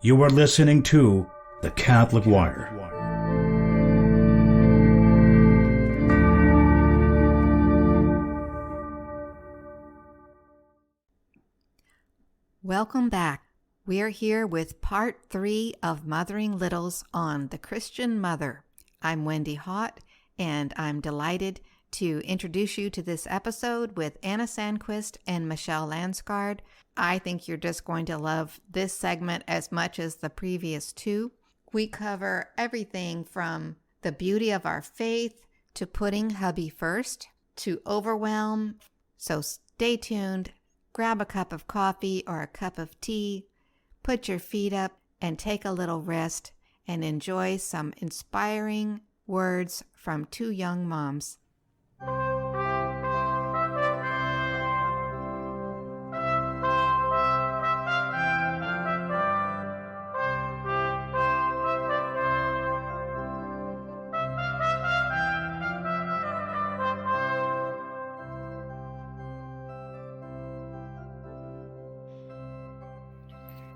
You are listening to The Catholic Wire. Welcome back. We are here with part 3 of Mothering Littles on the Christian Mother. I'm Wendy Haught, and I'm delighted to introduce you to this episode with Anna Sandquist and Michelle Landsgard. I think you're just going to love this segment as much as the previous two. We cover everything from the beauty of our faith to putting hubby first to overwhelm. So stay tuned, grab a cup of coffee or a cup of tea, put your feet up and take a little rest and enjoy some inspiring words from two young moms.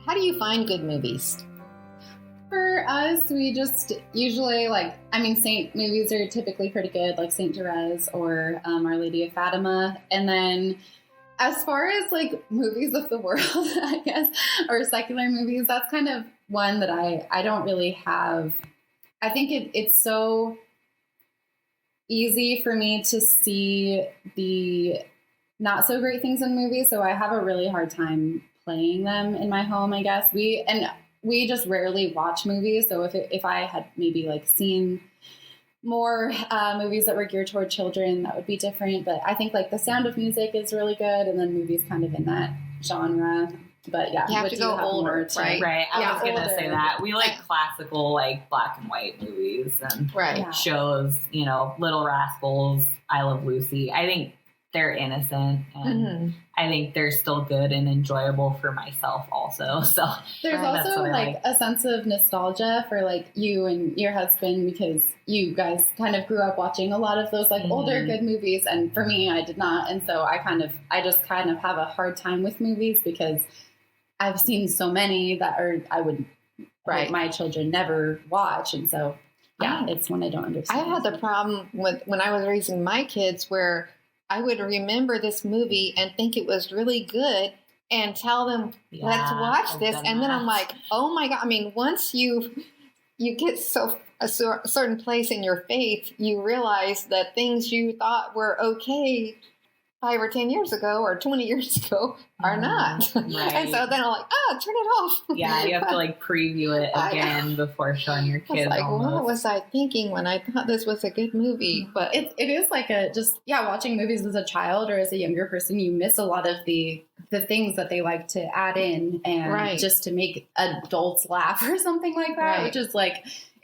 How do you find good movies? For us, we just usually Saint movies are typically pretty good, like Saint Therese or Our Lady of Fatima. And then as far as movies of the world, I guess, or secular movies, that's kind of one that I don't really have. I think it's so easy for me to see the not so great things in movies. So I have a really hard time playing them in my home, I guess. We just rarely watch movies. So if I had maybe seen more movies that were geared toward children, that would be different. But I think The Sound of Music is really good, and then movies kind of in that genre. But yeah, you have to go older, right? Right. I was gonna say that we like classical, black and white movies and shows. Little Rascals, I Love Lucy. I think they're innocent, and I think they're still good and enjoyable for myself also. So there's also a sense of nostalgia for you and your husband, because you guys kind of grew up watching a lot of those older good movies, and for me, I did not. And so I just kind of have a hard time with movies because I've seen so many that I would my children never watch, and so it's one I don't understand. I had the problem with when I was raising my kids where I would remember this movie and think it was really good and tell them, let's watch this. And then I'm like, oh my God. I mean, once you get a certain place in your faith, you realize that things you thought were okay 5 or 10 years ago or 20 years ago are not. Right. And so then I'm like, turn it off. Yeah, you have to preview it again before showing your kids. What was I thinking when I thought this was a good movie? But it is watching movies as a child or as a younger person, you miss a lot of the things that they like to add in and just to make adults laugh or something like that, which is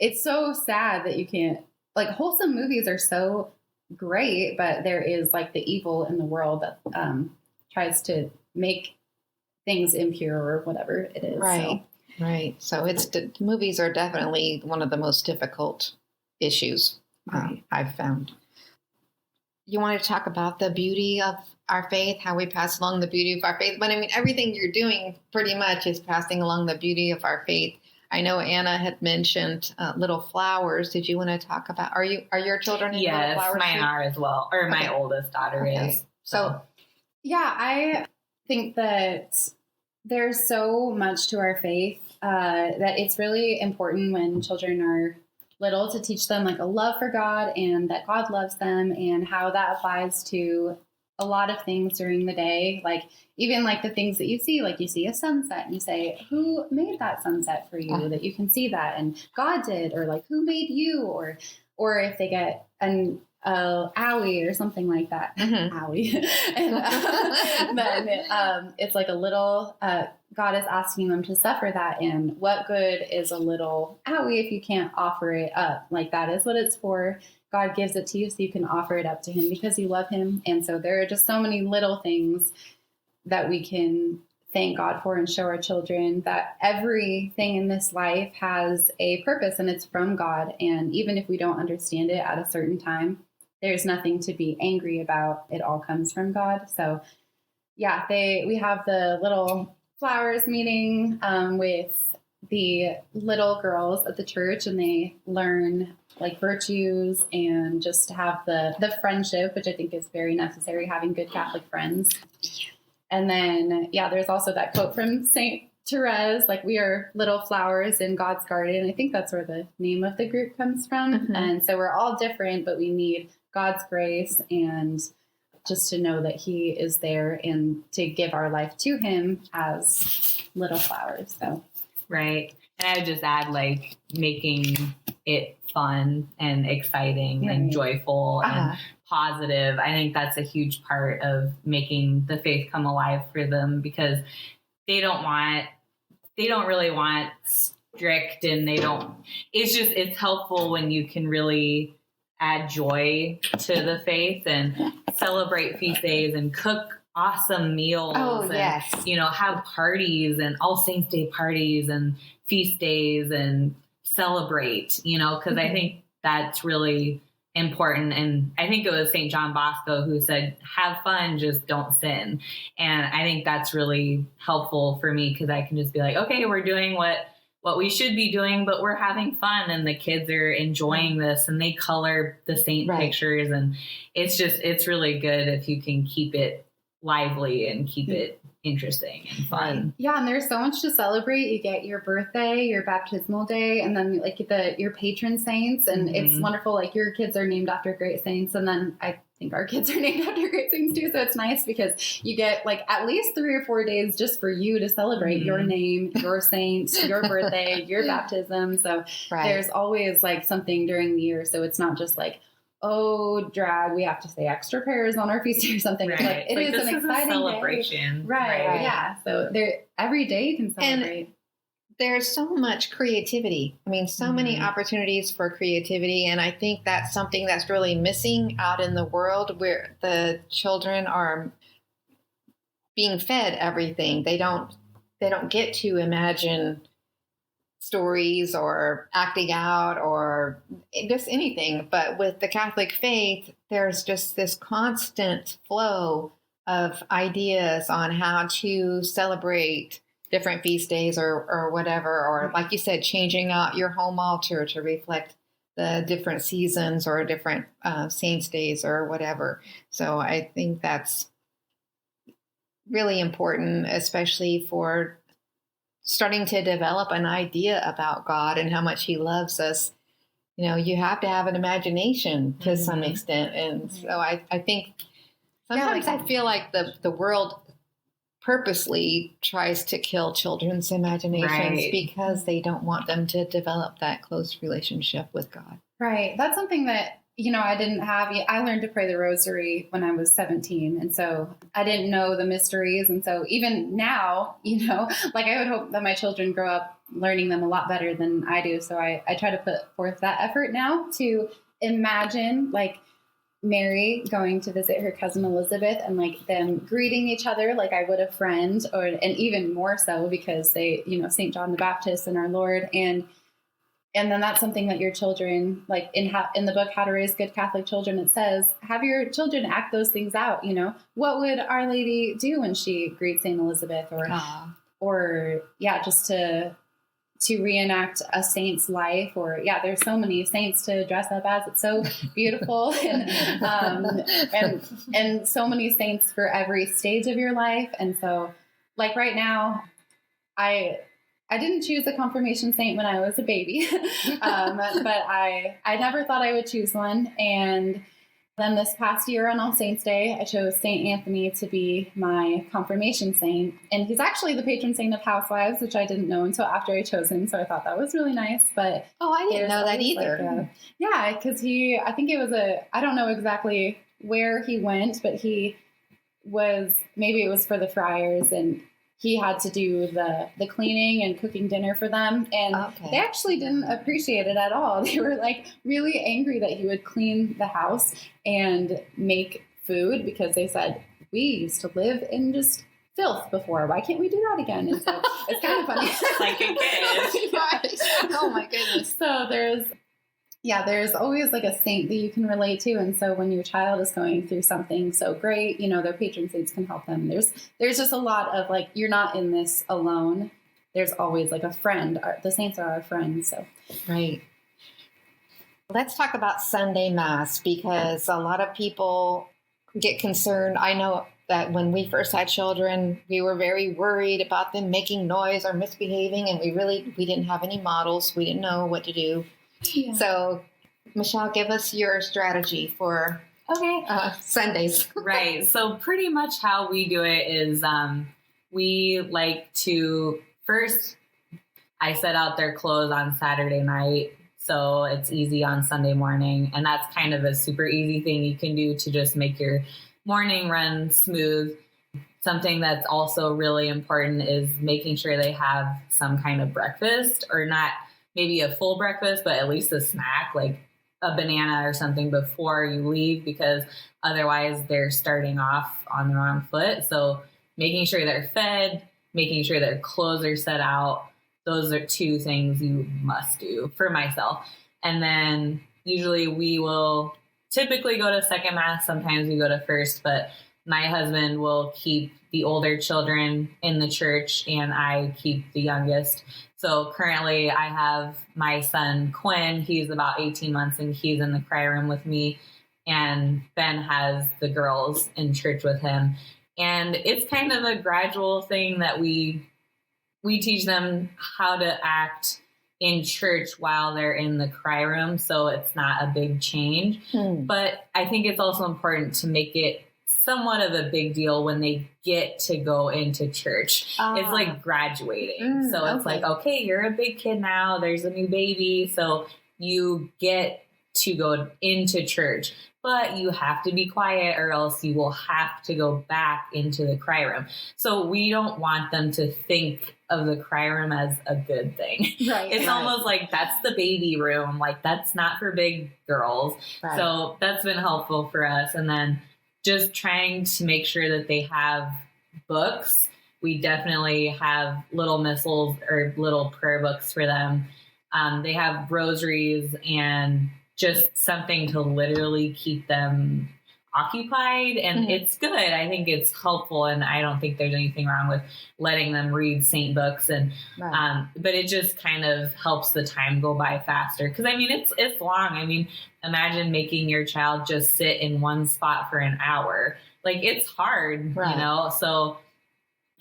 it's so sad that you can't, wholesome movies are so great, but there is the evil in the world that tries to make things impure or whatever it is. Right. So movies are definitely one of the most difficult issues I've found. You want to talk about the beauty of our faith, how we pass along the beauty of our faith? But I mean, everything you're doing pretty much is passing along the beauty of our faith. I know Anna had mentioned little flowers. Did you want to talk about? Are your children in little flowers? Yes, mine are as well. Or my oldest daughter is. So, I think that there's so much to our faith that it's really important when children are little to teach them a love for God and that God loves them and how that applies to a lot of things during the day. Even the things that you see a sunset and you say, who made that sunset for you that you can see that? And God did, or who made you? Or if they get an owie or something like that, owie. And then it's a little, God is asking them to suffer that. And what good is a little owie if you can't offer it up? That is what it's for. God gives it to you so you can offer it up to him because you love him. And so there are just so many little things that we can thank God for and show our children that everything in this life has a purpose and it's from God. And even if we don't understand it at a certain time, there's nothing to be angry about. It all comes from God. So we have the little flowers meeting with the little girls at the church, and they learn like virtues and just have the friendship, which I think is very necessary, having good Catholic friends. And then, there's also that quote from Saint Therese, like, we are little flowers in God's garden. I think that's where the name of the group comes from. Mm-hmm. And so we're all different, but we need God's grace and just to know that he is there and to give our life to him as little flowers. So, right. And I would just add, like, making it fun and exciting and joyful and positive. I think that's a huge part of making the faith come alive for them, because they don't really want strict, and it's helpful when you can really add joy to the faith and celebrate feast days and cook awesome meals and, have parties and All Saints Day parties and feast days and celebrate, because I think that's really important. And I think it was St. John Bosco who said, have fun, just don't sin. And I think that's really helpful for me, because I can just be like, okay, we're doing what we should be doing, but we're having fun, and the kids are enjoying this, and they color the saint pictures. And it's really good if you can keep it lively and keep it interesting and fun. Yeah, and there's so much to celebrate. You get your birthday, your baptismal day, and then like your patron saints, and it's wonderful. Like, your kids are named after great saints, and then I think our kids are named after great saints too. So it's nice because you get like at least 3 or 4 days just for you to celebrate your name, your saint, your birthday, your baptism. So there's always like something during the year. So it's not just like, oh, drag, we have to say extra prayers on our feast day or something. Right. Like, it is an exciting celebration. Day. Right. Yeah. So every day you can celebrate. And there's so much creativity. I mean, so many opportunities for creativity. And I think that's something that's really missing out in the world, where the children are being fed everything. They don't get to imagine stories or acting out or just anything. But with the Catholic faith, there's just this constant flow of ideas on how to celebrate different feast days or whatever, or like you said, changing out your home altar to reflect the different seasons or different saints days or whatever. So I think that's really important, especially for starting to develop an idea about God and how much he loves us. You have to have an imagination to some extent. And so I think sometimes I feel like the world purposely tries to kill children's imaginations because they don't want them to develop that close relationship with God. Right. That's something that, I didn't have. I learned to pray the rosary when I was 17. And so I didn't know the mysteries. And so even now, like, I would hope that my children grow up learning them a lot better than I do. So I try to put forth that effort now to imagine, like, Mary going to visit her cousin Elizabeth and like them greeting each other like I would a friend, and even more so because they, St. John the Baptist and our Lord. And then that's something that your children, like in the book, How to Raise Good Catholic Children, it says, have your children act those things out. What would Our Lady do when she greets St. Elizabeth or just to reenact a saint's life, or there's so many saints to dress up as. It's so beautiful, and so many saints for every stage of your life. And so, like right now, I didn't choose a confirmation saint when I was a baby, but I never thought I would choose one. And then this past year on All Saints Day, I chose St. Anthony to be my confirmation saint. And he's actually the patron saint of housewives, which I didn't know until after I chose him. So I thought that was really nice. But I didn't know that either. Because I think it was I don't know exactly where he went, but maybe it was for the friars, and he had to do the cleaning and cooking dinner for them. And they actually didn't appreciate it at all. They were like really angry that he would clean the house and make food, because they said, we used to live in just filth before. Why can't we do that again? And so it's kind of funny. Like a kid. Oh my goodness. So there's always like a saint that you can relate to. And so when your child is going through something so great, their patron saints can help them. There's just a lot of like, you're not in this alone. there's always like a friend. The saints are our friends. So, right. Let's talk about Sunday Mass, because a lot of people get concerned. I know that when we first had children, we were very worried about them making noise or misbehaving, and we didn't have any models. We didn't know what to do. Yeah. So, Michelle, give us your strategy for Sundays. Right. So pretty much how we do it is we like to first, I set out their clothes on Saturday night, so it's easy on Sunday morning. And that's kind of a super easy thing you can do to just make your morning run smooth. Something that's also really important is making sure they have some kind of breakfast, or not maybe a full breakfast, but at least a snack, like a banana or something before you leave, because otherwise they're starting off on the wrong foot. So making sure they're fed, making sure their clothes are set out. Those are two things you must do for myself. And then usually we will typically go to second mass. Sometimes we go to first, but my husband will keep the older children in the church and I keep the youngest. So currently I have my son, Quinn. He's about 18 months and he's in the cry room with me. And Ben has the girls in church with him. And it's kind of a gradual thing that we teach them how to act in church while they're in the cry room. So it's not a big change. But I think it's also important to make it somewhat of a big deal when they get to go into church. It's like graduating. So it's like, okay, you're a big kid now. There's a new baby. So you get to go into church, but you have to be quiet or else you will have to go back into the cry room. So we don't want them to think of the cry room as a good thing. Right. It's almost like that's the baby room. Like that's not for big girls. Right. So that's been helpful for us. And then just trying to make sure that they have books. We definitely have little missals or little prayer books for them. They have rosaries and just something to literally keep them occupied. And it's good. I think it's helpful. And I don't think there's anything wrong with letting them read saint books. And, but it just kind of helps the time go by faster. Cause I mean, it's long. I mean, imagine making your child just sit in one spot for an hour. Like it's hard, you know? So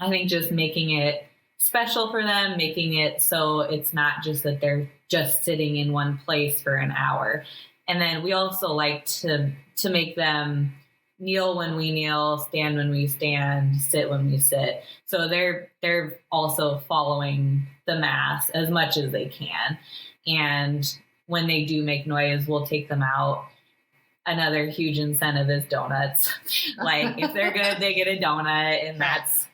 I think just making it special for them, making it so it's not just that they're just sitting in one place for an hour. And then we also like to make them kneel when we kneel, stand when we stand, sit when we sit. So they're also following the mass as much as they can. And when they do make noise, we'll take them out. Another huge incentive is donuts. Like if they're good, they get a donut. And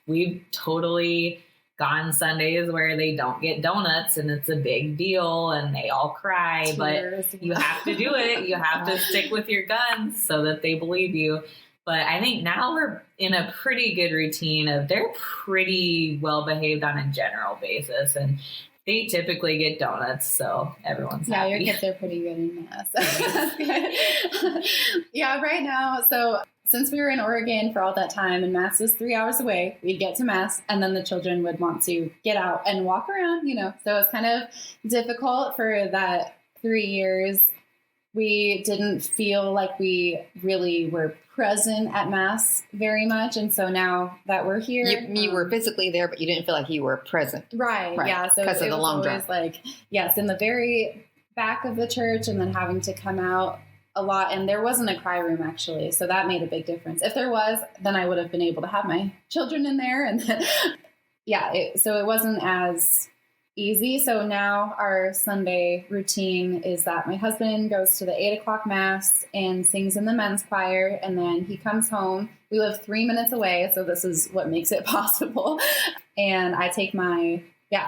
we've totally gone Sundays where they don't get donuts and it's a big deal and they all cry, but you have to do it. You have to stick with your guns so that they believe you. But I think now we're in a pretty good routine of they're pretty well behaved on a general basis. And they typically get donuts, so everyone's happy. Your kids are pretty good in mass. That's good. Yeah, right now, so since we were in Oregon for all that time and mass was 3 hours away, we'd get to mass and then the children would want to get out and walk around, you know. So it's kind of difficult for that 3 years. We didn't feel like we really were present at mass very much. And so now that we're here. You were physically there, but you didn't feel like you were present. Right. Yeah. So because of the long drive. Like, yes, in the very back of the church and then having to come out a lot. And there wasn't a cry room actually. So that made a big difference. If there was, then I would have been able to have my children in there. And then, so it wasn't as easy. So now our Sunday routine is that my husband goes to the 8:00 mass and sings in the men's choir. And then he comes home. We live 3 minutes away. So this is what makes it possible. And I take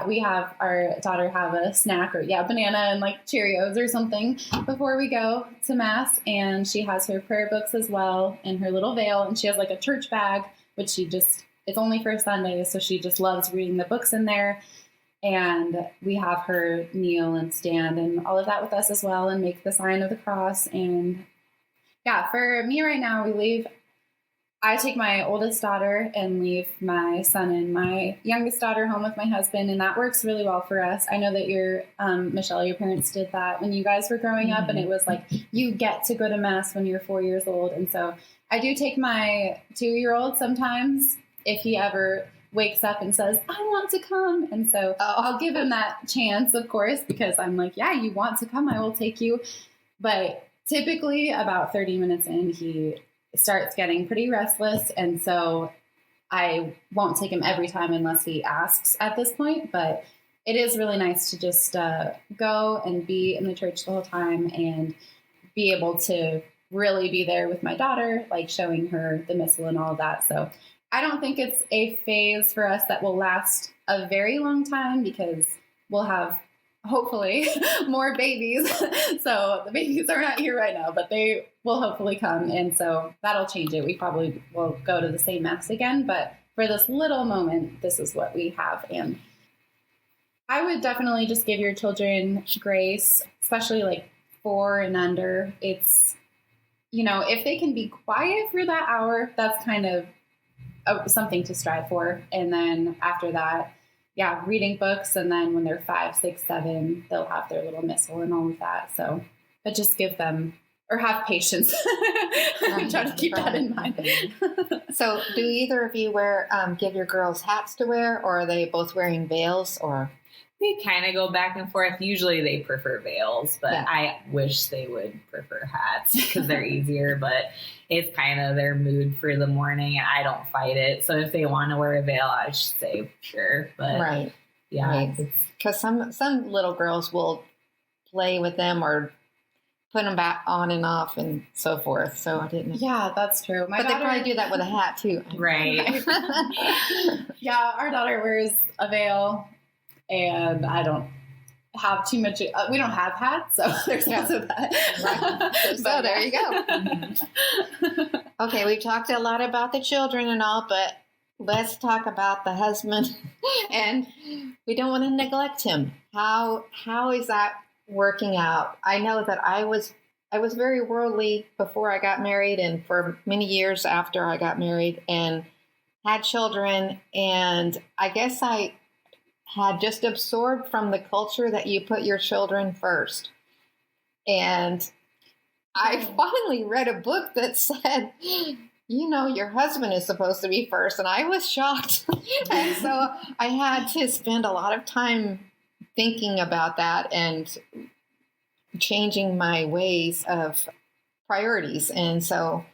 we have our daughter have a snack or banana and like Cheerios or something before we go to mass. And she has her prayer books as well and her little veil. And she has like a church bag, which it's only for Sunday. So she just loves reading the books in there. And we have her kneel and stand and all of that with us as well and make the sign of the cross. And for me right now, we leave I take my oldest daughter and leave my son and my youngest daughter home with my husband, and that works really well for us. I know that Michelle, your parents did that when you guys were growing up, and it was like you get to go to Mass when you're 4 years old. And so I do take my 2-year-old sometimes if he ever wakes up and says, I want to come. And so I'll give him that chance, of course, because I'm like, yeah, you want to come, I will take you. But typically about 30 minutes in, he starts getting pretty restless. And so I won't take him every time unless he asks at this point. But it is really nice to just go and be in the church the whole time and be able to really be there with my daughter, like showing her the missal and all of that. So I don't think it's a phase for us that will last a very long time because we'll have hopefully more babies. So the babies are not here right now, but they will hopefully come. And so that'll change it. We probably will go to the same Mass again, but for this little moment, this is what we have. And I would definitely just give your children grace, especially like 4 and under. It's, if they can be quiet for that hour, that's kind of something to strive for. And then after that, reading books. And then when they're 5, 6, 7, they'll have their little missal and all of that. So, but just give them, or have patience. Try to keep that in mind. So do either of you give your girls hats to wear, or are they both wearing veils, or? We kind of go back and forth. Usually they prefer veils, but I wish they would prefer hats because they're easier, but it's kind of their mood for the morning and I don't fight it. So if they want to wear a veil, I just say sure. But because some little girls will play with them or put them back on and off and so forth. So I didn't. Yeah, that's true. But they probably do that with a hat too. Right. Yeah, our daughter wears a veil. And I don't have too much. We don't have hats, so there's also that. Right. So there you go. Okay, we've talked a lot about the children and all, but let's talk about the husband. And we don't want to neglect him. How is that working out? I know that I was very worldly before I got married, and for many years after I got married, and had children. And I guess I had just absorbed from the culture that you put your children first. And I finally read a book that said, your husband is supposed to be first. And I was shocked. And so I had to spend a lot of time thinking about that and changing my ways of priorities. And so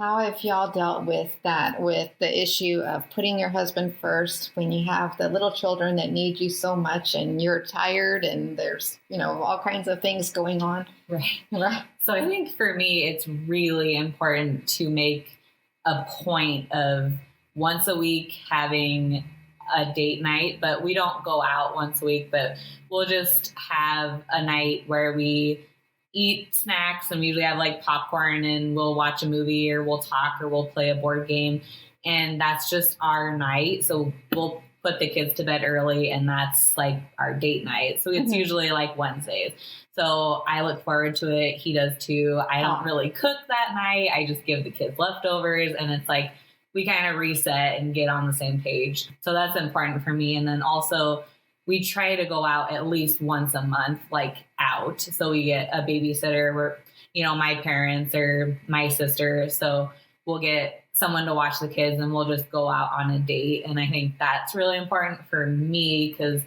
how have y'all dealt with that, with the issue of putting your husband first when you have the little children that need you so much and you're tired and there's, all kinds of things going on? Right. So I think for me, it's really important to make a point of once a week having a date night, but we don't go out once a week, but we'll just have a night where we eat snacks, and we usually have like popcorn, and we'll watch a movie or we'll talk or we'll play a board game, and that's just our night. So we'll put the kids to bed early, and that's like our date night. So it's usually like Wednesdays. So I look forward to it. He does too. I don't really cook that night. I just give the kids leftovers, and it's like we kind of reset and get on the same page. So that's important for me. And then also we try to go out at least once a month, like out. So we get a babysitter where, my parents or my sister. So we'll get someone to watch the kids and we'll just go out on a date. And I think that's really important for me because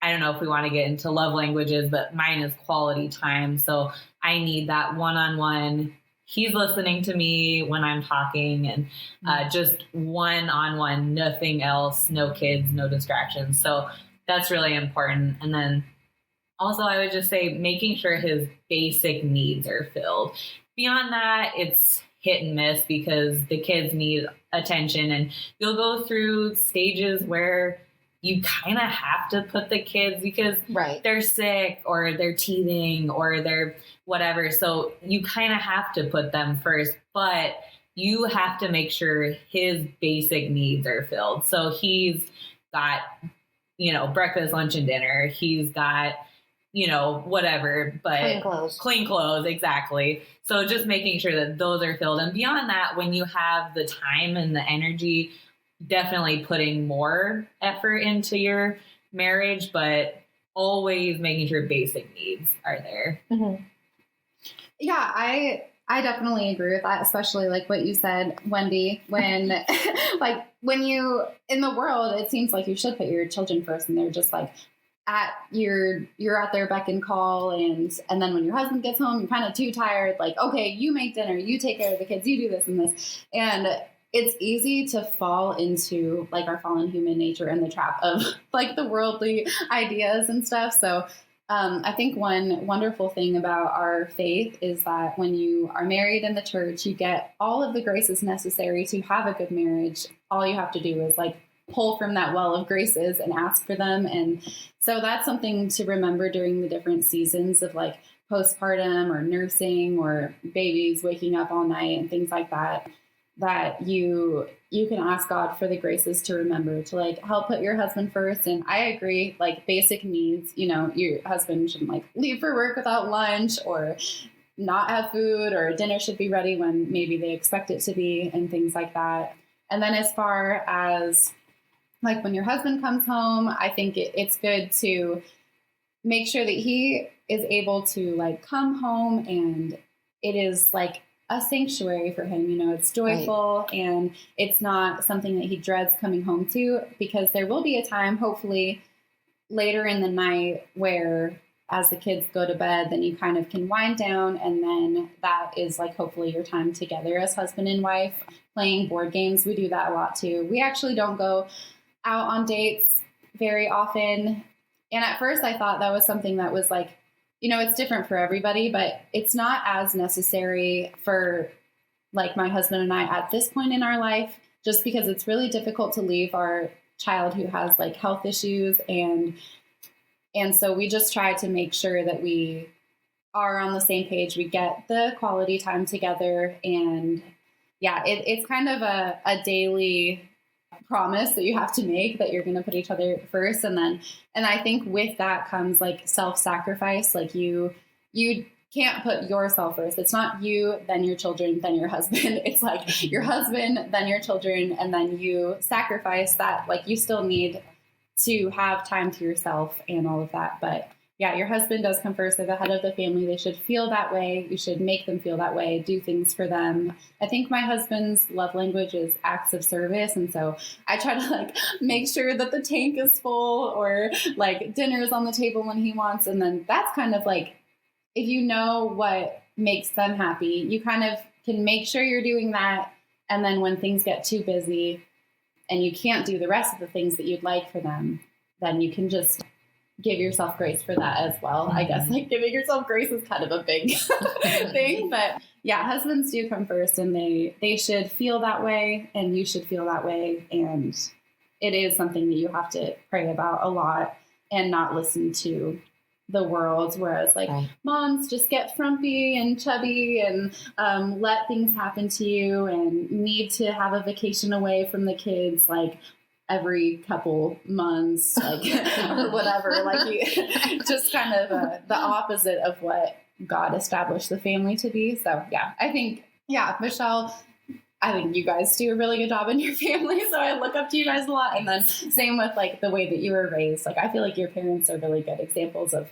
I don't know if we want to get into love languages, but mine is quality time. So I need that one-on-one. He's listening to me when I'm talking, and just one-on-one, nothing else, no kids, no distractions. So that's really important. And then also I would just say making sure his basic needs are filled. Beyond that, it's hit and miss because the kids need attention, and you'll go through stages where you kind of have to put the kids because they're sick or they're teething or they're whatever. So you kind of have to put them first, but you have to make sure his basic needs are filled. So he's got, breakfast, lunch, and dinner. He's got whatever, but clean clothes, exactly. So just making sure that those are filled. And beyond that, when you have the time and the energy, definitely putting more effort into your marriage, but always making sure basic needs are there. Mm-hmm. Yeah, I definitely agree with that, especially like what you said, Wendy, when like when you in the world, it seems like you should put your children first, and they're just like you're at their beck and call, and then when your husband gets home, you're kind of too tired, like, okay, you make dinner, you take care of the kids, you do this and this. And it's easy to fall into like our fallen human nature and the trap of like the worldly ideas and stuff. So I think one wonderful thing about our faith is that when you are married in the church, you get all of the graces necessary to have a good marriage. All you have to do is like pull from that well of graces and ask for them. And so that's something to remember during the different seasons of like postpartum or nursing or babies waking up all night and things like that, that you can ask God for the graces to remember to like help put your husband first. And I agree, like basic needs, your husband shouldn't like leave for work without lunch or not have food, or dinner should be ready when maybe they expect it to be, and things like that. And then as far as like when your husband comes home, I think it's good to make sure that he is able to like come home and it is like a sanctuary for him. It's joyful, right, and it's not something that he dreads coming home to, because there will be a time, hopefully later in the night, where as the kids go to bed, then you kind of can wind down. And then that is like hopefully your time together as husband and wife, playing board games. We do that a lot too. We actually don't go out on dates very often. And at first I thought that was something that was like, it's different for everybody, but it's not as necessary for like my husband and I at this point in our life, just because it's really difficult to leave our child who has like health issues. And so we just try to make sure that we are on the same page. We get the quality time together. And yeah, it's kind of a daily promise that you have to make, that you're going to put each other first. And I think with that comes like self-sacrifice. Like you can't put yourself first. It's not you, then your children, then your husband. It's like your husband, then your children, and then you sacrifice that. Like you still need to have time to yourself and all of that. But yeah, your husband does come first. They're the head of the family. They should feel that way. You should make them feel that way. Do things for them. I think my husband's love language is acts of service. And so I try to like make sure that the tank is full, or like dinner is on the table when he wants. And then that's kind of like, if you know what makes them happy, you kind of can make sure you're doing that. And then when things get too busy and you can't do the rest of the things that you'd like for them, then you can just give yourself grace for that as well. I guess like giving yourself grace is kind of a big thing, but yeah, husbands do come first, and they should feel that way, and you should feel that way. And it is something that you have to pray about a lot and not listen to the world. Whereas like moms just get frumpy and chubby and let things happen to you and need to have a vacation away from the kids, like every couple months, like or whatever, like you, just kind of the opposite of what God established the family to be. So yeah, I think, Michelle, I think you guys do a really good job in your family. So I look up to you guys a lot. And then same with like the way that you were raised. Like I feel like your parents are really good examples of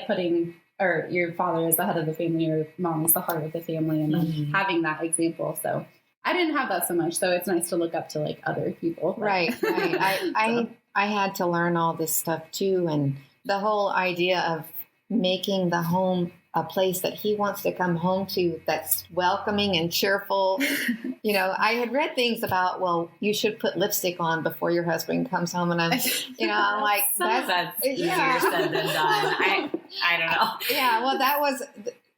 putting, or your father is the head of the family, or mom is the heart of the family, and then having that example. So I didn't have that so much, so it's nice to look up to like other people. Right. I had to learn all this stuff too, and the whole idea of making the home a place that he wants to come home to, that's welcoming and cheerful. I had read things about, well, you should put lipstick on before your husband comes home, and I'm like, that's easier said than done. I don't know. Yeah, well, that was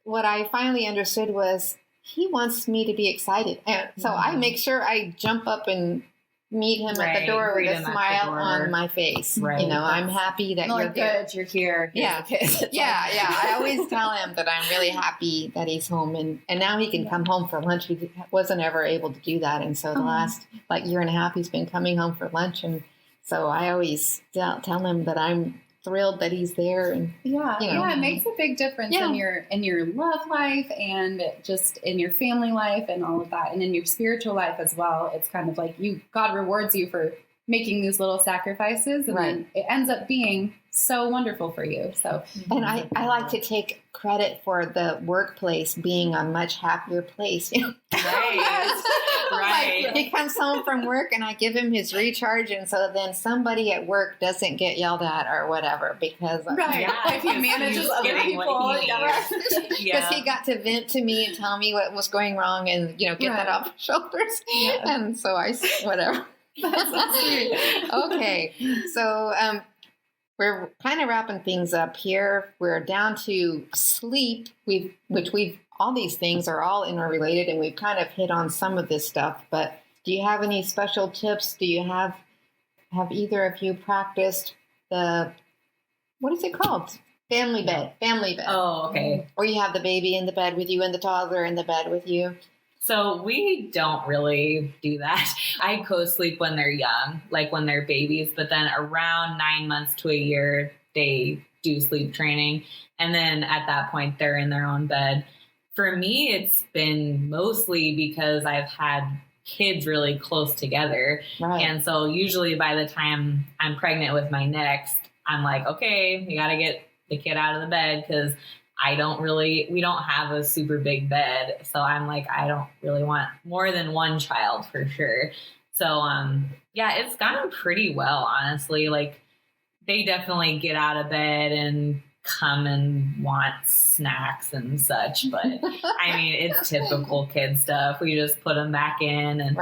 what I finally understood was, he wants me to be excited. And so I make sure I jump up and meet him at the door with a smile on my face. Right. I'm happy that you're good. You're here. Yeah. I always tell him that I'm really happy that he's home. And now he can come home for lunch. He wasn't ever able to do that. And so the last year and a half, he's been coming home for lunch. And so I always tell him that I'm thrilled that he's there. And it makes a big difference in your love life and just in your family life and all of that, and in your spiritual life as well. It's kind of like God rewards you for making these little sacrifices, and then it ends up being so wonderful for you. So, and I like to take credit for the workplace being a much happier place. Right. Like, he comes home from work and I give him his recharge, and so then somebody at work doesn't get yelled at or whatever because if he manages other people, because he got to vent to me and tell me what was going wrong and get that off his shoulders, and so I whatever. That's so sweet. Okay, so we're kind of wrapping things up here. We're down to sleep, all these things are all interrelated, and we've kind of hit on some of this stuff, but do you have any special tips? Do you have either of you practiced what is it called? Family bed. Oh, okay. Or you have the baby in the bed with you and the toddler in the bed with you. So we don't really do that. I co-sleep when they're young, like when they're babies, but then around 9 months to a year, they do sleep training. And then at that point, they're in their own bed. For me, it's been mostly because I've had kids really close together. Right. And so usually by the time I'm pregnant with my next, I'm like, okay, you got to get the kid out of the bed because we don't have a super big bed. So I'm like, I don't really want more than one child for sure. So, it's gone pretty well, honestly. Like they definitely get out of bed and come and want snacks and such. But I mean, it's typical kid stuff. We just put them back in and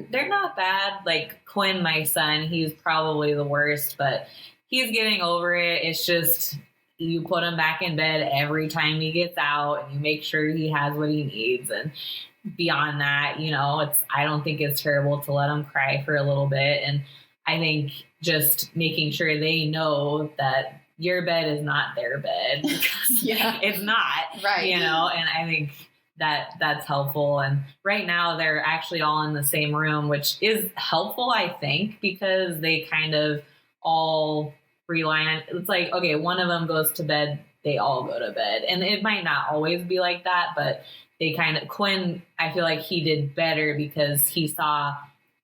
they're not bad. Like Quinn, my son, he's probably the worst, but he's getting over it. It's just, you put him back in bed every time he gets out and you make sure he has what he needs. And beyond that, I don't think it's terrible to let him cry for a little bit. And I think just making sure they know that your bed is not their bed because it's not, right. And I think that's helpful. And right now they're actually all in the same room, which is helpful, I think, because they kind of all rely on, it's like, okay, one of them goes to bed, they all go to bed. And it might not always be like that, but Quinn, I feel like he did better because he saw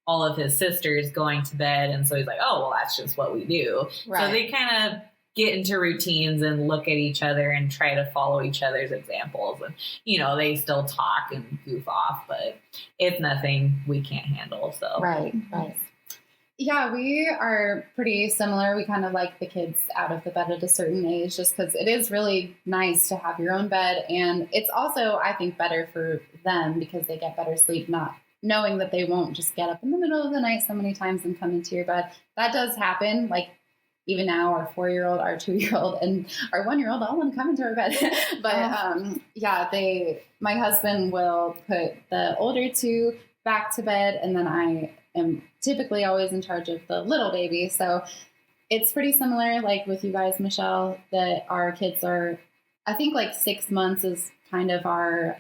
all of his sisters going to bed. And so he's like, oh, well, that's just what we do. Right. So they kind of get into routines and look at each other and try to follow each other's examples. And, they still talk and goof off, but it's nothing we can't handle. So, right. Yeah, we are pretty similar. We kind of like the kids out of the bed at a certain age just because it is really nice to have your own bed. And it's also, I think, better for them because they get better sleep, not knowing that they won't just get up in the middle of the night so many times and come into your bed. That does happen. Like even now, our 4-year-old, our 2-year-old, and our 1-year-old all want to come into our bed. But my husband will put the older two back to bed, and then I am typically always in charge of the little baby. So it's pretty similar, like with you guys, Michelle, that our kids are, I think 6 months is kind of our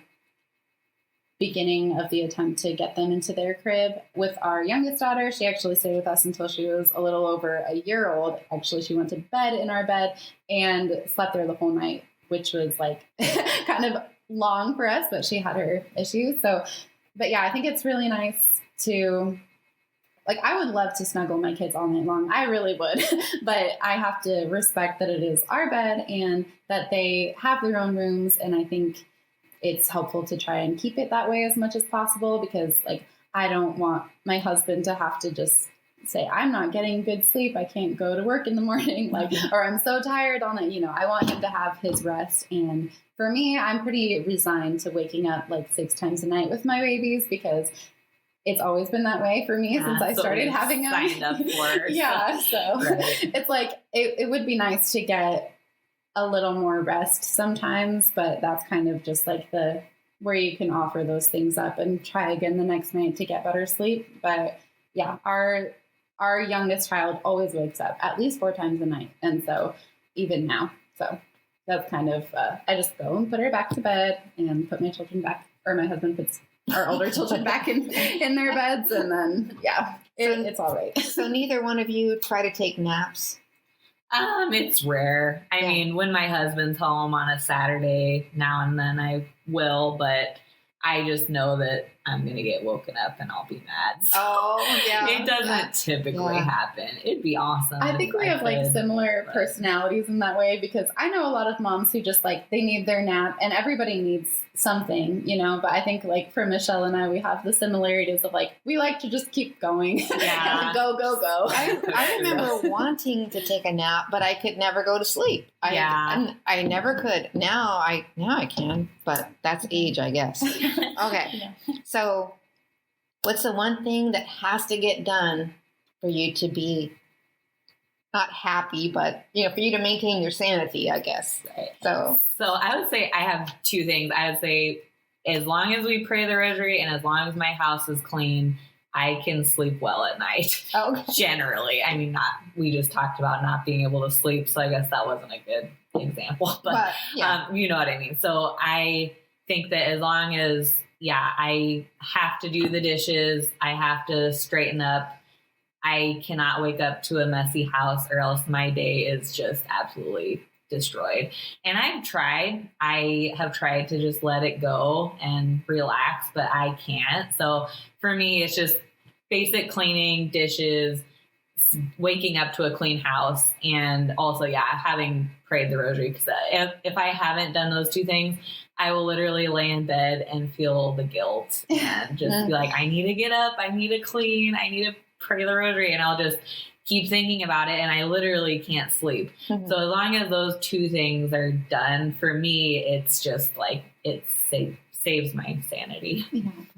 beginning of the attempt to get them into their crib. With our youngest daughter, she actually stayed with us until she was a little over a year old. Actually, she went to bed in our bed and slept there the whole night, which was kind of long for us, but she had her issues. So, but yeah, I think it's really nice to, I would love to snuggle my kids all night long. I really would, but I have to respect that it is our bed and that they have their own rooms. And I think it's helpful to try and keep it that way as much as possible because I don't want my husband to have to just say, I'm not getting good sleep. I can't go to work in the morning, or I'm so tired all night. I want him to have his rest. And for me, I'm pretty resigned to waking up 6 times a night with my babies because it's always been that way for me since I started having them. Signed up for. So right. It's it would be nice to get a little more rest sometimes, but that's kind of just where you can offer those things up and try again the next night to get better sleep. But yeah, our youngest child always wakes up at least 4 times a night. And so even now, so that's kind of, I just go and put her back to bed and put my children back, or my husband puts our older children back in their beds. And then, it's all right. So neither one of you try to take naps It's rare. I mean, when my husband's home on a Saturday, now and then I will, but I just know that I'm going to get woken up and I'll be mad. So it doesn't typically happen. It'd be awesome. I think we have like similar personalities in that way, because I know a lot of moms who just like, they need their nap, and everybody needs something, you know, but I think like for Michelle and I, we have the similarities of like, we like to just keep going. Yeah. Go. I remember wanting to take a nap, but I could never go to sleep. I never could. Now I can, but that's age, I guess. Okay. Yeah. So what's the one thing that has to get done for you to be not happy, but, you know, for you to maintain your sanity, I guess. Right. So I would say I have two things. I would say as long as we pray the rosary and as long as my house is clean, I can sleep well at night. Okay. Generally. I mean, we just talked about not being able to sleep, so I guess that wasn't a good example, but you know what I mean? So I think that as long as, I have to do the dishes, I have to straighten up, I cannot wake up to a messy house or else my day is just absolutely destroyed. And I have tried to just let it go and relax, but I can't. So for me, it's just basic cleaning, dishes, waking up to a clean house, and also, having prayed the rosary. Because if I haven't done those two things, I will literally lay in bed and feel the guilt and just be like, I need to get up, I need to clean, I need to pray the rosary, and I'll just keep thinking about it, and I literally can't sleep. Mm-hmm. So as long as those two things are done, for me, it's just like it saves my sanity.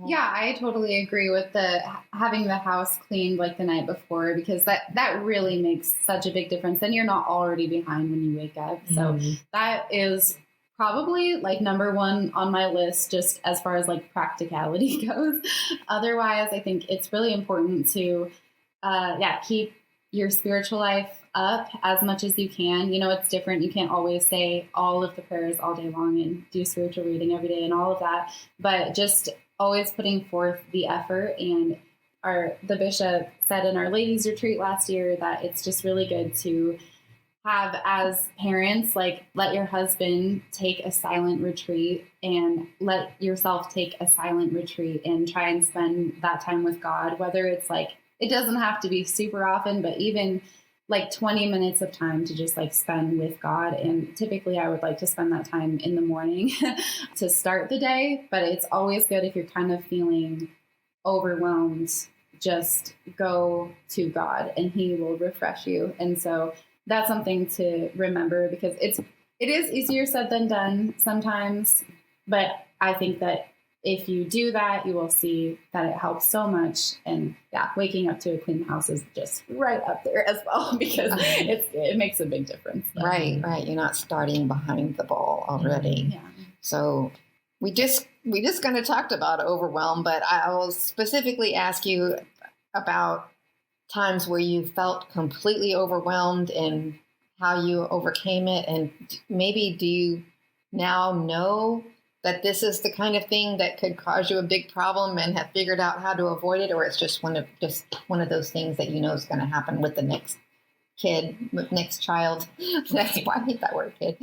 Yeah, I totally agree with having the house cleaned like the night before, because that really makes such a big difference. And you're not already behind when you wake up. So that is probably like number one on my list, just as far as like practicality goes. Otherwise, I think it's really important to, keep your spiritual life up as much as you can. You know, it's different. You can't always say all of the prayers all day long and do spiritual reading every day and all of that, but just always putting forth the effort. And the bishop said in our ladies retreat last year that it's just really good to have, as parents, like, let your husband take a silent retreat and let yourself take a silent retreat and try and spend that time with God, whether it's like, it doesn't have to be super often, but even like 20 minutes of time to just like spend with God. And typically I would like to spend that time in the morning to start the day, but it's always good if you're kind of feeling overwhelmed, just go to God and he will refresh you. And so that's something to remember, because it is easier said than done sometimes, but I think that if you do that, you will see that it helps so much. And waking up to a clean house is just right up there as well, because it makes a big difference. Right. You're not starting behind the ball already. Yeah. So we just kind of talked about overwhelm, but I will specifically ask you about times where you felt completely overwhelmed and how you overcame it. And maybe do you now know that this is the kind of thing that could cause you a big problem and have figured out how to avoid it, or it's just one of those things that you know is going to happen with the next child? That's why I hate that word, kid.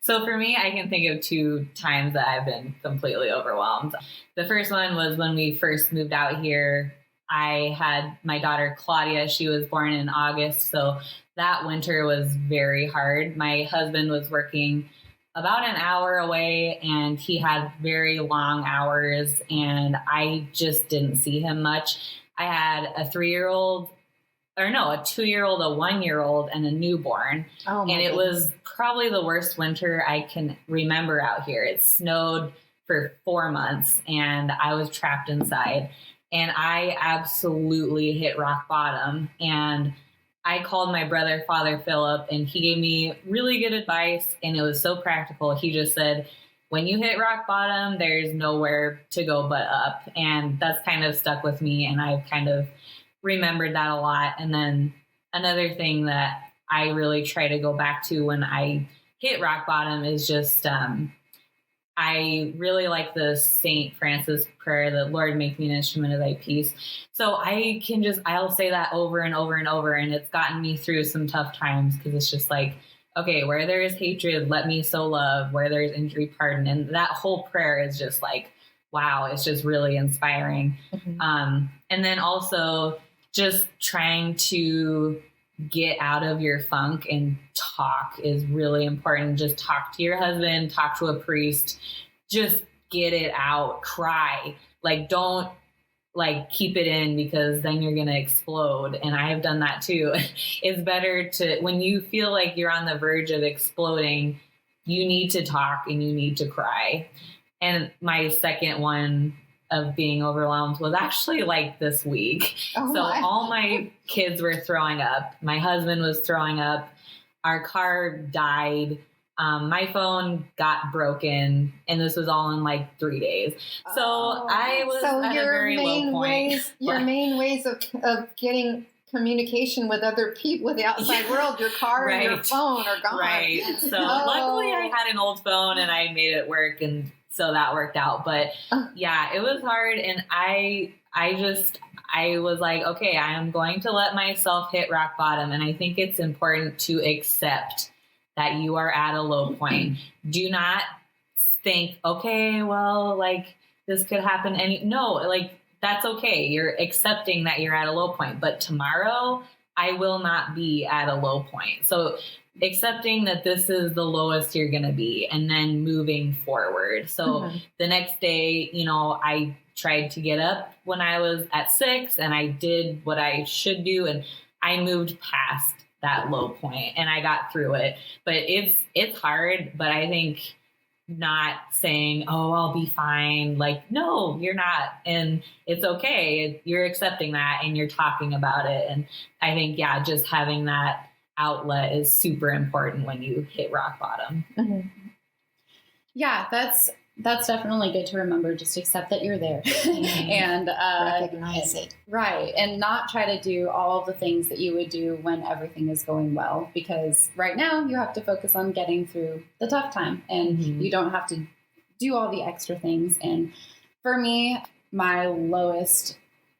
So for me, I can think of two times that I've been completely overwhelmed. The first one was when we first moved out here. I had my daughter, Claudia. She was born in August, so that winter was very hard. My husband was working about an hour away, and he had very long hours, and I just didn't see him much. I had a 2-year-old, a 1-year-old, and a newborn. Oh my and it was probably the worst winter I can remember out here. It snowed for 4 months, and I was trapped inside, and I absolutely hit rock bottom. And I called my brother, Father Philip, and he gave me really good advice, and it was so practical. He just said, when you hit rock bottom, there's nowhere to go but up. And that's kind of stuck with me, and I've kind of remembered that a lot. And then another thing that I really try to go back to when I hit rock bottom is just I really like the St. Francis prayer, the Lord make me an instrument of thy peace. So I'll say that over and over and over. And it's gotten me through some tough times, because it's just like, okay, where there is hatred, let me sow love. Where there is injury, pardon. And that whole prayer is just like, wow, it's just really inspiring. Mm-hmm. And then also just trying to get out of your funk and talk is really important. Just talk to your husband, talk to a priest, just get it out, cry. Like, don't keep it in, because then you're going to explode. And I have done that too. It's better to, when you feel like you're on the verge of exploding, you need to talk and you need to cry. And my second one of being overwhelmed was actually this week. Oh, so all my kids were throwing up. My husband was throwing up. Our car died. My phone got broken, and this was all in 3 days. So I was at a very low point. Your main ways of getting communication with other people, with the outside world, your car and your phone are gone. Right. So luckily I had an old phone and I made it work, and so that worked out. But yeah, it was hard. And I was like, okay, I am going to let myself hit rock bottom. And I think it's important to accept that you are at a low point. Do not think, okay, well, this could happen. No, that's okay. You're accepting that you're at a low point, but tomorrow I will not be at a low point. So accepting that this is the lowest you're going to be, and then moving forward. So the next day, I tried to get up when I was at 6, and I did what I should do. And I moved past that low point and I got through it. But it's hard, but I think not saying, oh, I'll be fine. No, you're not. And it's okay. You're accepting that and you're talking about it. And I think, just having that outlet is super important when you hit rock bottom. Mm-hmm. Yeah, that's definitely good to remember. Just accept that you're there and recognize it. Right. And not try to do all of the things that you would do when everything is going well, because right now you have to focus on getting through the tough time, and you don't have to do all the extra things. And for me, my lowest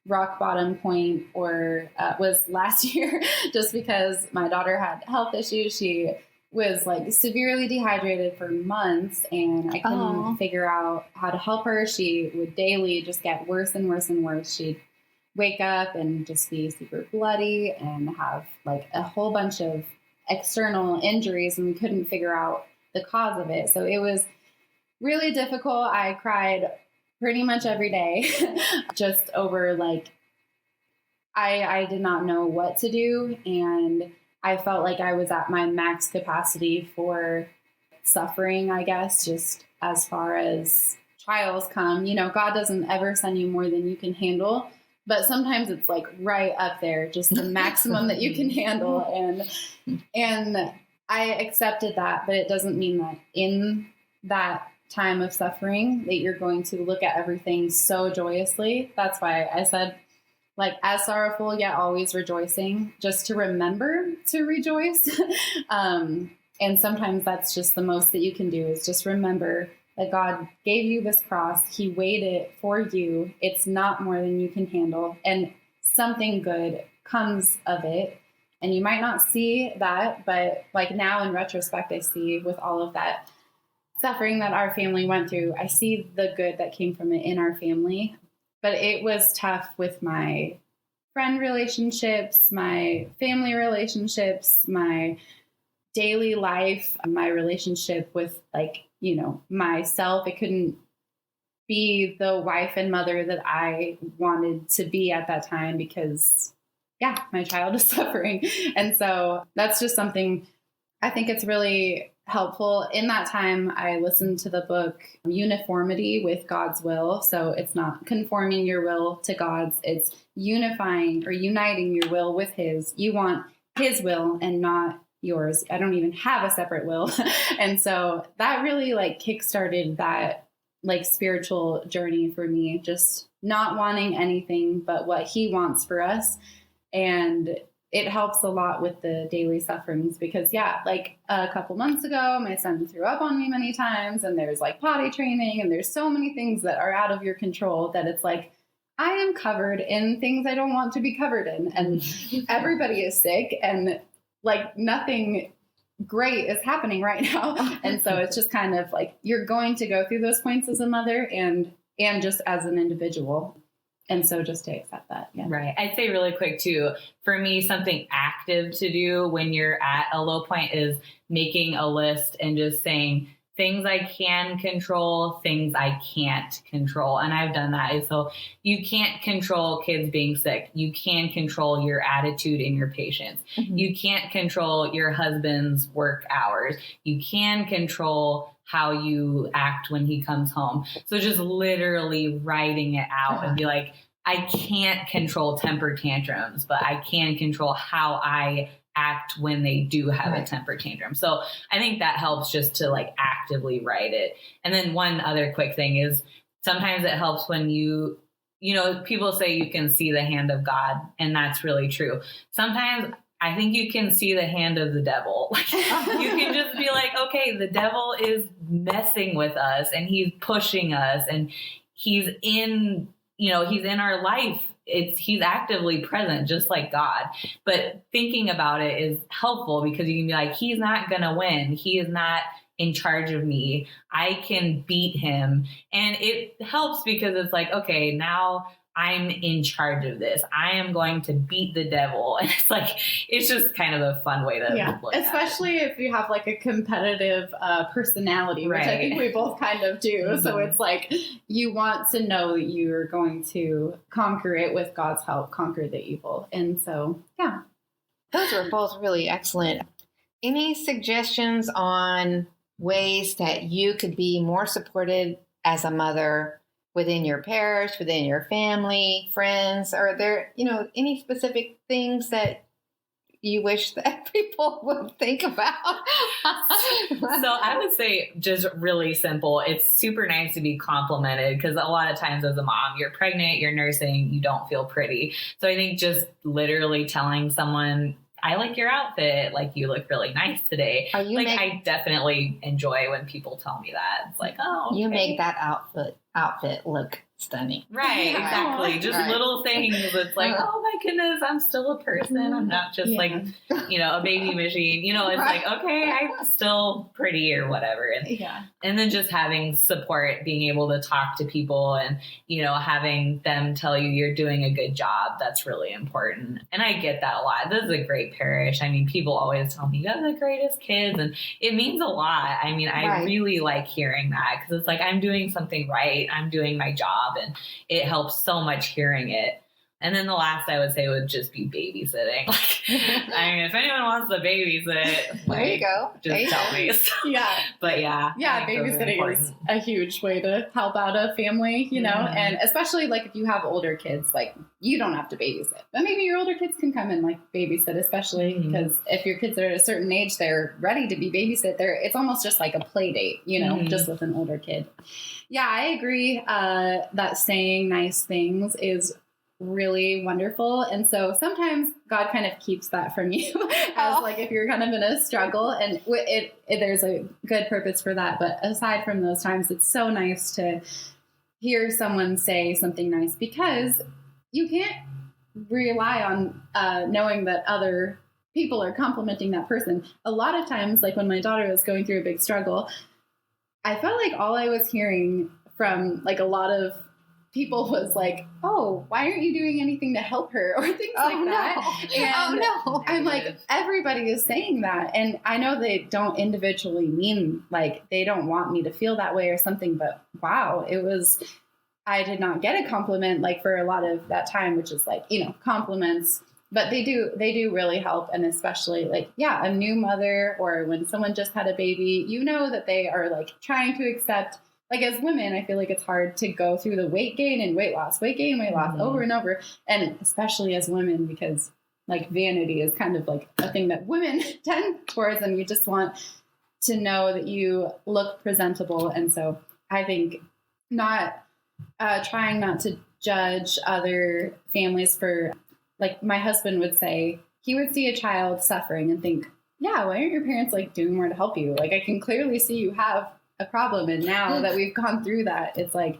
rock bottom point was last year, just because my daughter had health issues. She was severely dehydrated for months, and I couldn't figure out how to help her. She would daily just get worse and worse and worse. She'd wake up and just be super bloody and have a whole bunch of external injuries, and we couldn't figure out the cause of it. So it was really difficult. I cried pretty much every day, just over I did not know what to do, and I felt like I was at my max capacity for suffering, I guess, just as far as trials come. God doesn't ever send you more than you can handle, but sometimes it's right up there, just the maximum that you can handle. And I accepted that, but it doesn't mean that in that time of suffering that you're going to look at everything so joyously. That's why I said, as sorrowful, yet always rejoicing, just to remember to rejoice. And sometimes that's just the most that you can do, is just remember that God gave you this cross. He weighed it for you. It's not more than you can handle. And something good comes of it. And you might not see that, but now in retrospect, I see with all of that suffering that our family went through, I see the good that came from it in our family. But it was tough with my friend relationships, my family relationships, my daily life, my relationship with myself. It couldn't be the wife and mother that I wanted to be at that time, because my child is suffering. And so that's just something I think it's really helpful. In that time, I listened to the book Uniformity with God's Will. So it's not conforming your will to God's, it's unifying or uniting your will with His. You want His will and not yours. I don't even have a separate will. And so that really kickstarted that spiritual journey for me, just not wanting anything but what He wants for us. And it helps a lot with the daily sufferings because, like a couple months ago, my son threw up on me many times, and there's like potty training, and there's so many things that are out of your control that it's like, I am covered in things I don't want to be covered in. And everybody is sick, and like nothing great is happening right now. And so it's just kind of like, you're going to go through those points as a mother and just as an individual. And so just to accept that. Yeah. Right. I'd say really quick too, for me, something active to do when you're at a low point is making a list and just saying things I can control, things I can't control. And I've done that. So you can't control kids being sick. You can control your attitude and your patience. Mm-hmm. You can't control your husband's work hours. You can control how you act when he comes home. So just literally writing it out and be like, I can't control temper tantrums, but I can control how I act when they do have a temper tantrum. So I think that helps just to like actively write it. And then one other quick thing is sometimes it helps when you know, people say you can see the hand of God, and that's really true. Sometimes I think you can see the hand of the devil. Like, you can just be like, okay, the devil is messing with us, and he's pushing us, and he's in our life. He's actively present, just like God. But thinking about it is helpful because you can be like, he's not going to win. He is not in charge of me. I can beat him. And it helps because it's like, okay, now I'm in charge of this. I am going to beat the devil. And it's like, it's just kind of a fun way to look at it. Especially if you have like a competitive personality, which I think we both kind of do. Mm-hmm. So it's like, you want to know that you're going to conquer it with God's help, conquer the evil. And so, yeah. Those were both really excellent. Any suggestions on ways that you could be more supported as a mother within your parish, within your family, friends? Are there, any specific things that you wish that people would think about? So I would say just really simple. It's super nice to be complimented because a lot of times as a mom, you're pregnant, you're nursing, you don't feel pretty. So I think just literally telling someone, I like your outfit. Like, you look really nice today. I definitely enjoy when people tell me that. It's like, oh, okay. You make that outfit look stunning. Right, exactly. Just little things. It's like, oh my goodness, I'm still a person. I'm not just like, a baby machine. It's like, okay, I'm still pretty or whatever. And then just having support, being able to talk to people and, having them tell you you're doing a good job. That's really important. And I get that a lot. This is a great parish. I mean, people always tell me you have the greatest kids, and it means a lot. I mean, I really like hearing that because it's like, I'm doing something right. I'm doing my job, and it helps so much hearing it. And then the last I would say would just be babysitting. I mean, if anyone wants to babysit, there you go. Just tell me. So, but babysitting is a huge way to help out a family, and especially like if you have older kids, like you don't have to babysit, but maybe your older kids can come and like babysit, especially because if your kids are at a certain age, they're ready to be babysit. It's almost just like a play date, just with an older kid. Yeah, I agree that saying nice things is really wonderful. And so sometimes God kind of keeps that from you as like if you're kind of in a struggle, and there's a good purpose for that. But aside from those times, it's so nice to hear someone say something nice because you can't rely on knowing that other people are complimenting that person. A lot of times, like when my daughter was going through a big struggle, I felt like all I was hearing from like a lot of people was like, oh, why aren't you doing anything to help her or things like that? And I'm like, everybody is saying that. And I know they don't individually mean like they don't want me to feel that way or something, but wow, I did not get a compliment like for a lot of that time, which is like, compliments, but they do really help. And especially like, a new mother or when someone just had a baby, that they are like trying to accept. Like as women, I feel like it's hard to go through the weight gain and weight loss over and over. And especially as women, because like vanity is kind of like a thing that women tend towards, and you just want to know that you look presentable. And so I think trying not to judge other families for, like my husband would say, he would see a child suffering and think, yeah, why aren't your parents like doing more to help you? Like, I can clearly see you have a problem. And now that we've gone through that, it's like,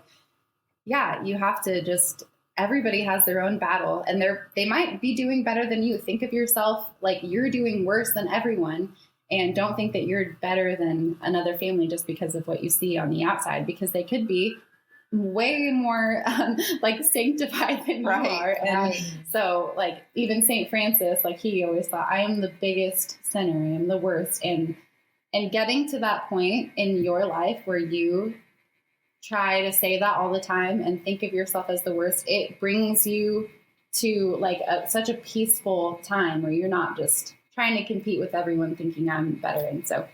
yeah, you have to just, everybody has their own battle, and they might be doing better than you. Think of yourself like you're doing worse than everyone, and don't think that you're better than another family just because of what you see on the outside, because they could be way more like sanctified than you are. And so like even St. Francis, like he always thought, I am the biggest sinner, I am the worst. And getting to that point in your life where you try to say that all the time and think of yourself as the worst, it brings you to like such a peaceful time where you're not just trying to compete with everyone thinking I'm better. And so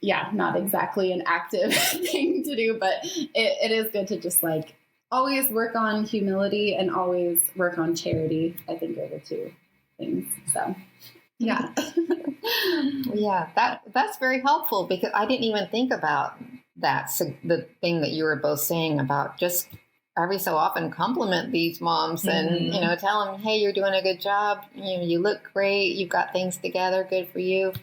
yeah, not exactly an active thing to do, but it is good to just like always work on humility and always work on charity, I think are the two things. So yeah. Yeah, that's very helpful, because I didn't even think about that. So the thing that you were both saying about just every so often compliment these moms and, tell them, hey, you're doing a good job. You look great. You've got things together. Good for you.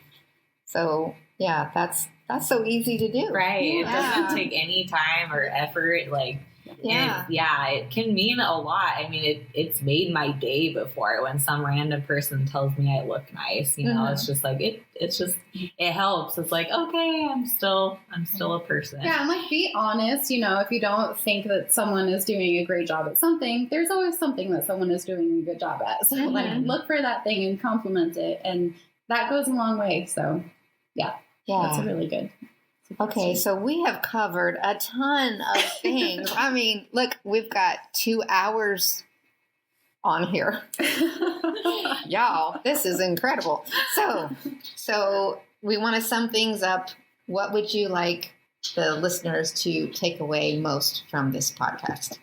So yeah, that's so easy to do. Right. Yeah. It doesn't take any time or effort. Like, it can mean a lot. I mean, it's made my day before when some random person tells me I look nice. It's just like, it helps. It's like, okay, I'm still a person. Yeah. And like, be honest, if you don't think that someone is doing a great job at something, there's always something that someone is doing a good job at. So like, look for that thing and compliment it. And that goes a long way. So yeah, that's a really good. Okay, so we have covered a ton of things. I mean, look, we've got 2 hours on here. Y'all, this is incredible. So we want to sum things up. What would you like the listeners to take away most from this podcast?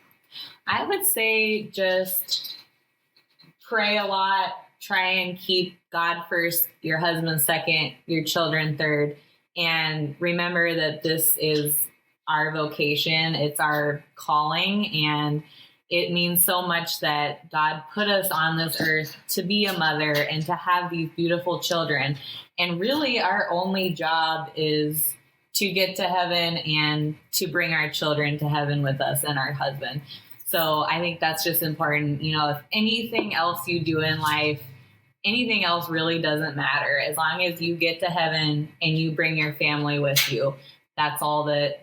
I would say just pray a lot. Try and keep God first, your husband second, your children third. And remember that this is our vocation. It's our calling. And it means so much that God put us on this earth to be a mother and to have these beautiful children. And really our only job is to get to heaven and to bring our children to heaven with us and our husband. So I think that's just important. If anything else you do in life, anything else really doesn't matter. As long as you get to heaven and you bring your family with you, that's all that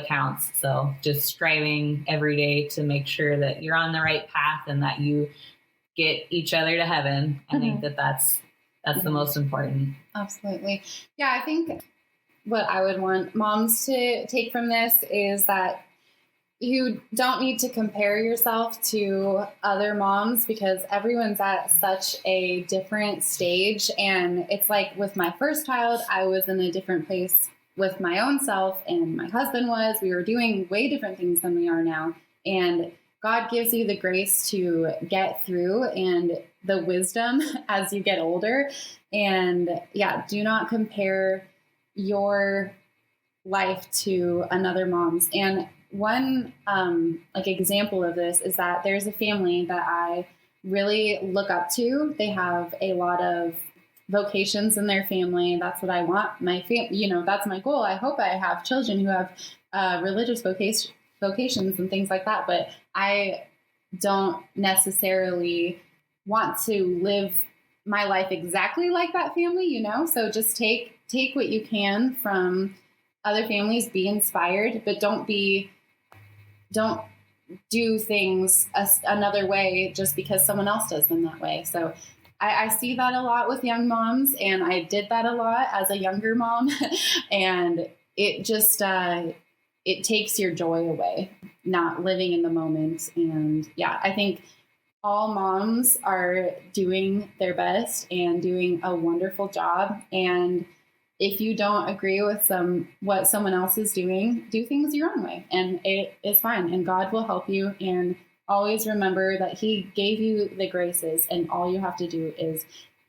counts. So just striving every day to make sure that you're on the right path and that you get each other to heaven. I think that's the most important. Absolutely. Yeah, I think what I would want moms to take from this is that you don't need to compare yourself to other moms, because everyone's at such a different stage. And it's like with my first child, I was in a different place with my own self, and my husband was. We were doing way different things than we are now. And God gives you the grace to get through and the wisdom as you get older. And yeah, do not compare your life to another mom's. And one example of this is that there's a family that I really look up to. They have a lot of vocations in their family. That's what I want. That's my goal. I hope I have children who have religious vocations and things like that. But I don't necessarily want to live my life exactly like that family, So just take what you can from other families, be inspired, but don't do things another way just because someone else does them that way. So I see that a lot with young moms, and I did that a lot as a younger mom. And it just, it takes your joy away, not living in the moment. And yeah, I think all moms are doing their best and doing a wonderful job. And if you don't agree with what someone else is doing, do things your own way, and it's fine. And God will help you. And always remember that He gave you the graces, and all you have to do is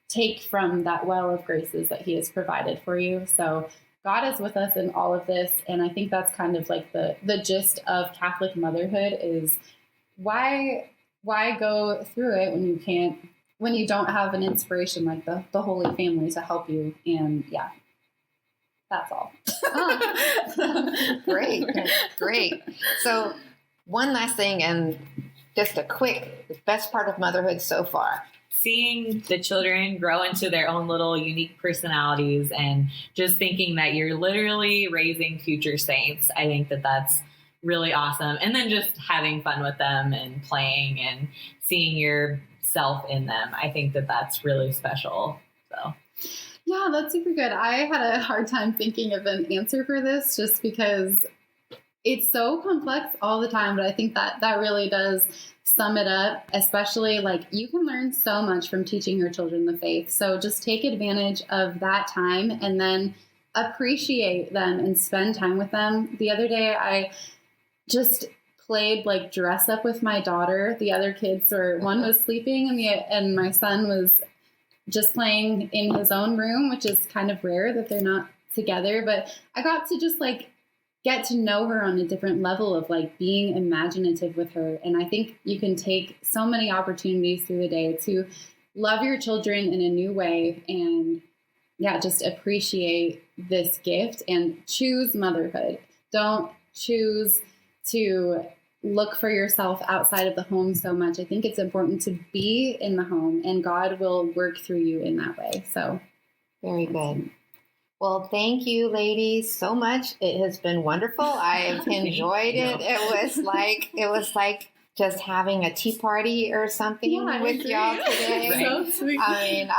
take from that well of graces that He has provided for you. So God is with us in all of this. And I think that's kind of like the gist of Catholic motherhood is why go through it when you can't when you don't have an inspiration like the Holy Family to help you. And yeah, that's all. Oh, great. So one last thing, and just a quick, the best part of motherhood so far. Seeing the children grow into their own little unique personalities and just thinking that you're literally raising future saints. I think that that's really awesome. And then just having fun with them and playing and seeing yourself in them. I think that that's really special. So, yeah, that's super good. I had a hard time thinking of an answer for this just because it's so complex all the time. But I think that really does sum it up, especially like you can learn so much from teaching your children the faith. So just take advantage of that time and then appreciate them and spend time with them. The other day, I just played like dress up with my daughter. The other kids one was sleeping and my son was just playing in his own room, which is kind of rare that they're not together. But I got to just like get to know her on a different level of like being imaginative with her. And I think you can take so many opportunities through the day to love your children in a new way and just appreciate this gift and choose motherhood. Don't choose to look for yourself outside of the home so much. I think it's important to be in the home and God will work through you in that way. So very good. Well, thank you, ladies, so much. It has been wonderful. I have enjoyed it. It was like just having a tea party or something with y'all today. So sweet. I mean,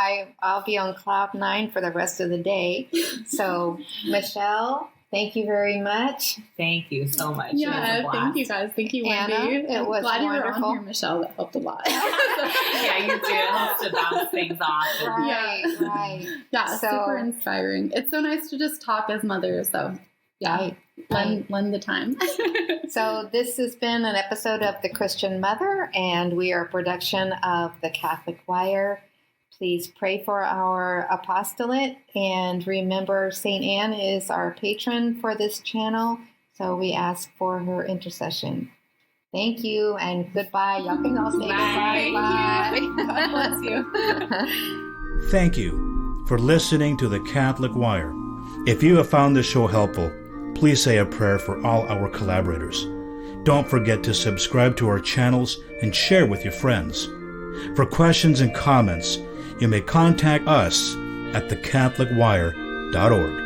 I'll be on cloud 9 for the rest of the day. So, Michelle, thank you very much. Thank you so much. Yeah, thank you guys. Thank you, Wendy. Anna, it was glad wonderful. You were on here, Michelle. That helped a lot. Yeah, you do. It helps to bounce things off. Right. Yeah, super inspiring. It's so nice to just talk as mothers. So, lend the time. So this has been an episode of The Christian Mother, and we are a production of the Catholic Wire. Please pray for our apostolate, and remember St. Anne is our patron for this channel, so we ask for her intercession. Thank you, and goodbye. Y'all can all say goodbye. Bye. God bless you. Thank you for listening to the Catholic Wire. If you have found this show helpful, please say a prayer for all our collaborators. Don't forget to subscribe to our channels and share with your friends. For questions and comments, you may contact us at thecatholicwire.org.